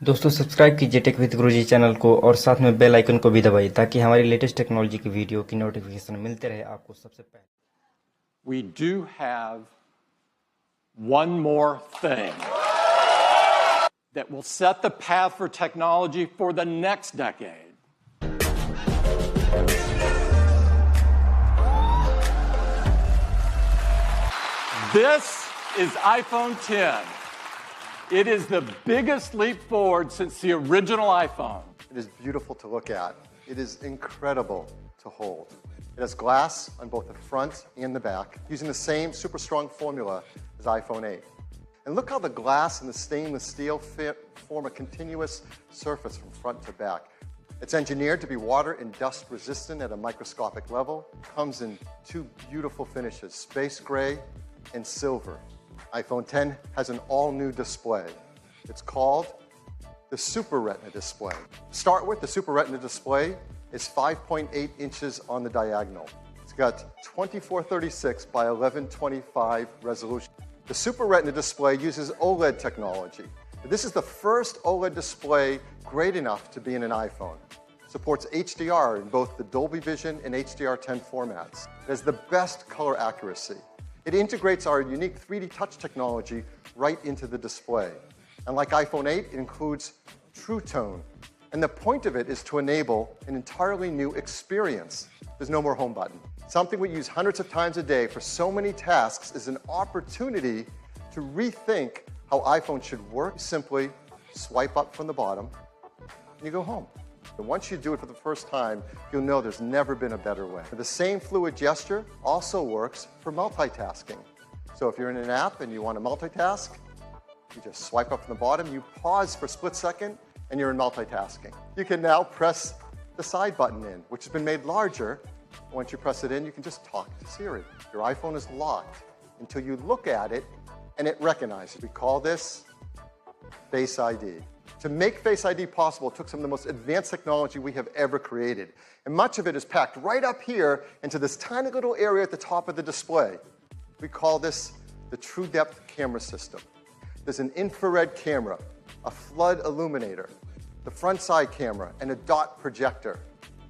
दोस्तों सब्सक्राइब कीजिए take with Guruji channel को और साथ में बेल आइकन को भी दबाइए ताकि हमारी लेटेस्ट टेक्नोलॉजी की वीडियो की नोटिफिकेशन मिलते रहे आपको सबसे पहले। We do have one more thing that will set the path for technology for the next decade. This is iPhone 10. It is the biggest leap forward since the original iPhone. It is beautiful to look at. It is incredible to hold. It has glass on both the front and the back, using the same super strong formula as iPhone 8. And look how the glass and the stainless steel form a continuous surface from front to back. It's engineered to be water and dust resistant at a microscopic level. Comes in two beautiful finishes, space gray and silver. iPhone 10 has an all-new display. It's called the Super Retina display. To start with, the Super Retina display is 5.8 inches on the diagonal. It's got 2436 by 1125 resolution. The Super Retina display uses OLED technology. This is the first OLED display great enough to be in an iPhone. It supports HDR in both the Dolby Vision and HDR10 formats. It has the best color accuracy. It integrates our unique 3D touch technology right into the display. And like iPhone 8, it includes True Tone. And the point of it is to enable an entirely new experience. There's no more home button. Something we use hundreds of times a day for so many tasks is an opportunity to rethink how iPhone should work. Simply swipe up from the bottom and you go home. And once you do it for the first time, you'll know there's never been a better way. The same fluid gesture also works for multitasking. So if you're in an app and you want to multitask, you just swipe up from the bottom, you pause for a split second, and you're in multitasking. You can now press the side button in, which has been made larger. Once you press it in, you can just talk to Siri. Your iPhone is locked until you look at it and it recognizes it. We call this Face ID. To make Face ID possible, it took some of the most advanced technology we have ever created. And much of it is packed right up here into this tiny little area at the top of the display. We call this the True Depth Camera System. There's an infrared camera, a flood illuminator, the front side camera, and a dot projector.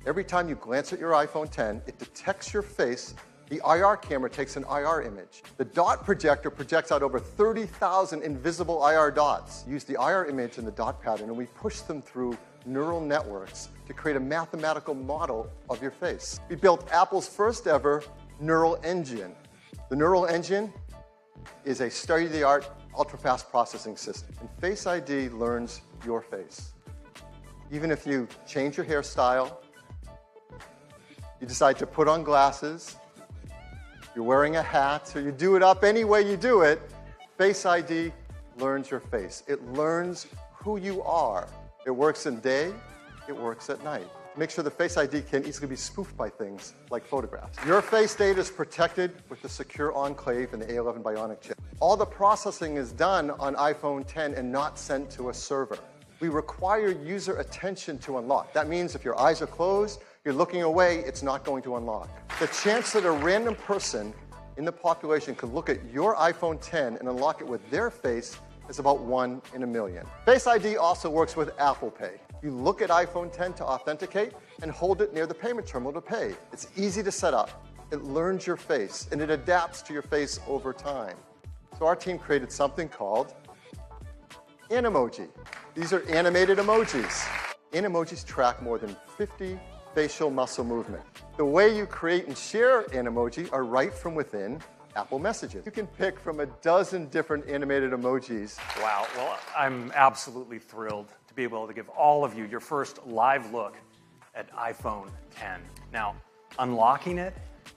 Every time you glance at your iPhone 10, it detects your face. The IR camera takes an IR image. The dot projector projects out over 30,000 invisible IR dots. Use the IR image and the dot pattern, and we push them through neural networks to create a mathematical model of your face. We built Apple's first ever neural engine. The neural engine is a state-of-the-art ultra-fast processing system. And Face ID learns your face. Even if you change your hairstyle, you decide to put on glasses, you're wearing a hat, or you do it up any way you do it, Face ID learns your face. It learns who you are. It works in day, it works at night. Make sure the Face ID can easily be spoofed by things like photographs. Your face data is protected with the secure enclave and the A11 Bionic chip. All the processing is done on iPhone 10 and not sent to a server. We require user attention to unlock. That means if your eyes are closed, you're looking away, it's not going to unlock. The chance that a random person in the population could look at your iPhone 10 and unlock it with their face is about 1 in a million. Face ID also works with Apple Pay. You look at iPhone 10 to authenticate and hold it near the payment terminal to pay. It's easy to set up. It learns your face and it adapts to your face over time. So our team created something called Animoji. These are animated emojis. Animojis track more than 50 facial muscle movement. The way you create and share an emoji are right from within Apple Messages. You can pick from a dozen different animated emojis. Wow, well, I'm absolutely thrilled to be able to give all of you your first live look at iPhone 10. Now, unlocking it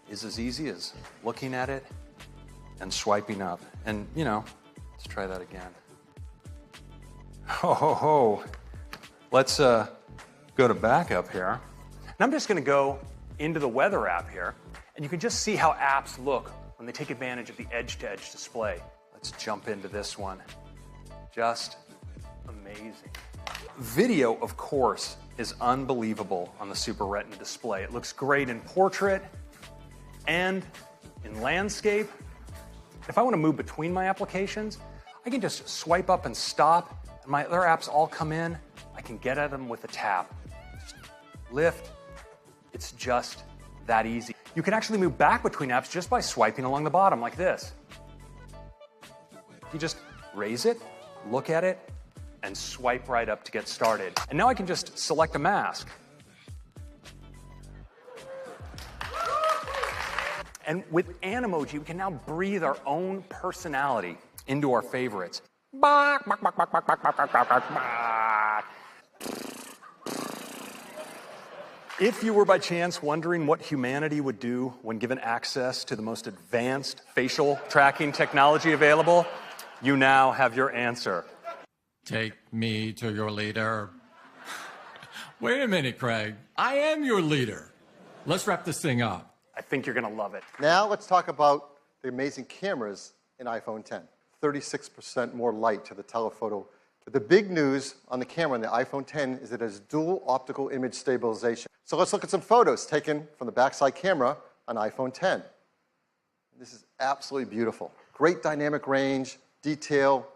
is as easy as looking at it and swiping up. And, you know, let's try that again. Ho, ho, ho. Let's go to backup here. And I'm just going to go into the weather app here, and you can just see how apps look when they take advantage of the edge-to-edge display. Let's jump into this one. Just amazing. Video, of course, is unbelievable on the Super Retina display. It looks great in portrait and in landscape. If I want to move between my applications, I can just swipe up and stop And my other apps all come in. I can get at them with a tap. Just lift. It's just that easy. You can actually move back between apps just by swiping along the bottom like this. You just raise it, look at it, and swipe right up to get started. And now I can just select a mask. And with Animoji, we can now breathe our own personality into our favorites. If you were by chance wondering what humanity would do when given access to the most advanced facial tracking technology available, you now have your answer. Take me to your leader. Wait a minute, Craig. I am your leader. Let's wrap this thing up. I think you're going to love it. Now let's talk about the amazing cameras in iPhone 10. 36% more light to the telephoto. But the big news on the camera in the iPhone 10 is that it has dual optical image stabilization. So let's look at some photos taken from the backside camera on iPhone 10. This is absolutely beautiful. Great dynamic range, detail,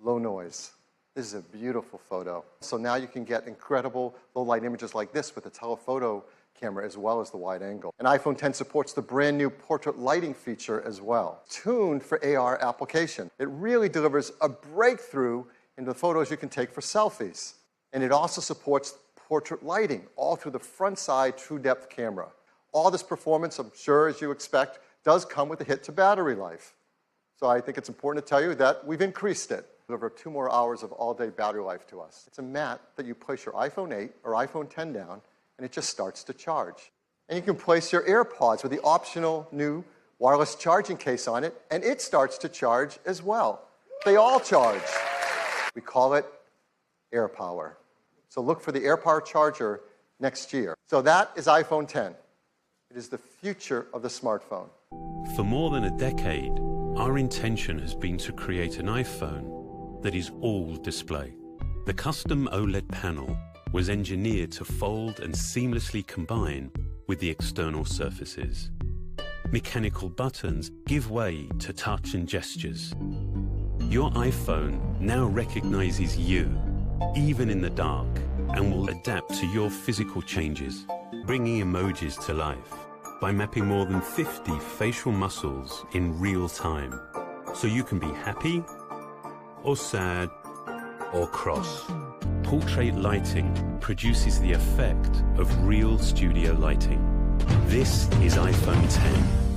low noise. This is a beautiful photo. So now you can get incredible low-light images like this with the telephoto camera as well as the wide angle. And iPhone 10 supports the brand new portrait lighting feature as well, tuned for AR application. It really delivers a breakthrough in the photos you can take for selfies. And it also supports portrait lighting all through the front side true depth camera. All this performance, I'm sure as you expect, does come with a hit to battery life. So I think it's important to tell you that we've increased it. Deliver 2 more hours of all-day battery life to us. It's a mat that you place your iPhone 8 or iPhone 10 down, and it just starts to charge. And you can place your AirPods with the optional new wireless charging case on it, and it starts to charge as well. They all charge. We call it AirPower. So look for the AirPower charger next year. So that is iPhone 10. It is the future of the smartphone. For more than a decade, our intention has been to create an iPhone that is all display. The custom OLED panel was engineered to fold and seamlessly combine with the external surfaces. Mechanical buttons give way to touch and gestures. Your iPhone now recognizes you, even in the dark, and will adapt to your physical changes, bringing emojis to life by mapping more than 50 facial muscles in real time, so you can be happy or sad or cross. Portrait lighting produces the effect of real studio lighting. This is iPhone 10.